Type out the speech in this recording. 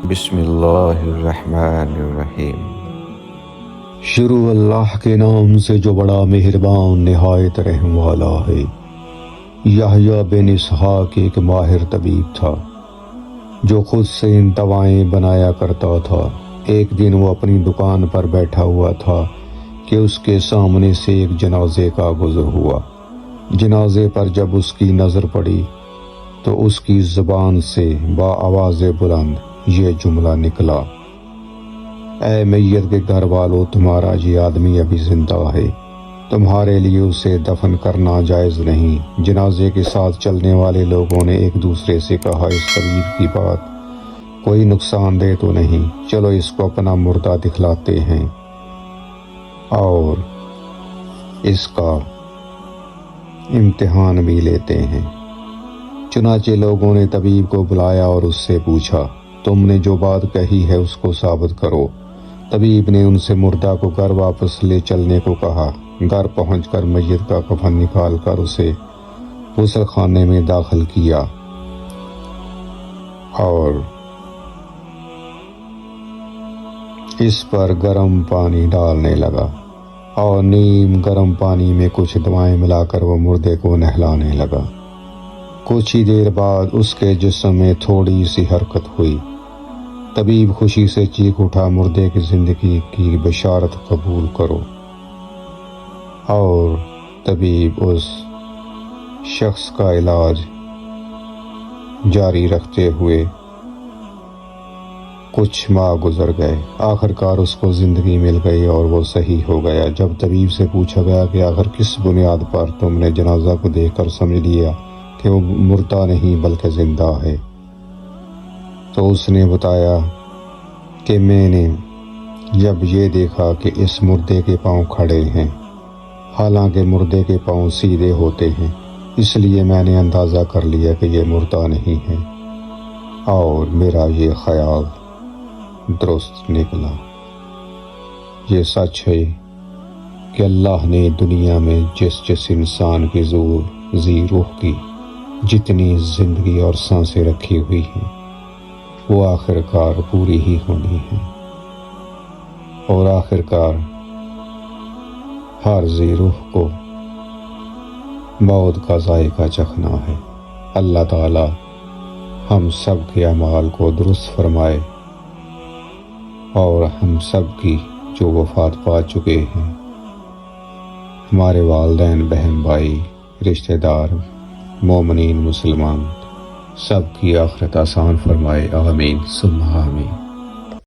بسم اللہ الرحمن الرحیم۔ شروع اللہ کے نام سے جو بڑا مہربان نہایت رحم والا ہے۔ یحییٰ بن اسحاق ایک ماہر طبیب تھا جو خود سے ان دوائیں بنایا کرتا تھا۔ ایک دن وہ اپنی دکان پر بیٹھا ہوا تھا کہ اس کے سامنے سے ایک جنازے کا گزر ہوا۔ جنازے پر جب اس کی نظر پڑی تو اس کی زبان سے بآواز بلند یہ جملہ نکلا: اے میت کے گھر والو، تمہارا یہ آدمی ابھی زندہ ہے، تمہارے لیے اسے دفن کرنا جائز نہیں۔ جنازے کے ساتھ چلنے والے لوگوں نے ایک دوسرے سے کہا: اس طبیب کی بات کوئی نقصان دہ تو نہیں، چلو اس کو اپنا مردہ دکھلاتے ہیں اور اس کا امتحان بھی لیتے ہیں۔ چنانچہ لوگوں نے طبیب کو بلایا اور اس سے پوچھا: تم نے جو بات کہی ہے اس کو ثابت کرو۔ طبیب نے ان سے مردہ کو گھر واپس لے چلنے کو کہا۔ گھر پہنچ کر میت کا کفن نکال کر اسے غسل خانے میں داخل کیا اور اس پر گرم پانی ڈالنے لگا اور نیم گرم پانی میں کچھ دوائیں ملا کر وہ مردے کو نہلانے لگا۔ کچھ ہی دیر بعد اس کے جسم میں تھوڑی سی حرکت ہوئی۔ طبیب خوشی سے چیخ اٹھا: مردے کی زندگی کی بشارت قبول کرو۔ اور طبیب اس شخص کا علاج جاری رکھتے ہوئے کچھ ماہ گزر گئے۔ آخرکار اس کو زندگی مل گئی اور وہ صحیح ہو گیا۔ جب طبیب سے پوچھا گیا کہ آخر کس بنیاد پر تم نے جنازہ کو دیکھ کر سمجھ لیا کہ وہ مردہ نہیں بلکہ زندہ ہے، تو اس نے بتایا کہ میں نے جب یہ دیکھا کہ اس مردے کے پاؤں کھڑے ہیں، حالانکہ مردے کے پاؤں سیدھے ہوتے ہیں، اس لیے میں نے اندازہ کر لیا کہ یہ مردہ نہیں ہے، اور میرا یہ خیال درست نکلا۔ یہ سچ ہے کہ اللہ نے دنیا میں جس انسان کی ذی روح کی جتنی زندگی اور سانسیں رکھی ہوئی ہیں وہ آخرکار پوری ہی ہونی ہے، اور آخرکار ہر ذی روح کو موت کا ذائقہ چکھنا ہے۔ اللہ تعالی ہم سب کے اعمال کو درست فرمائے اور ہم سب کی جو وفات پا چکے ہیں، ہمارے والدین، بہن بھائی، رشتہ دار، مومنین، مسلمان، سب کی آخرت آسان فرمائے۔ آمین ثم آمین۔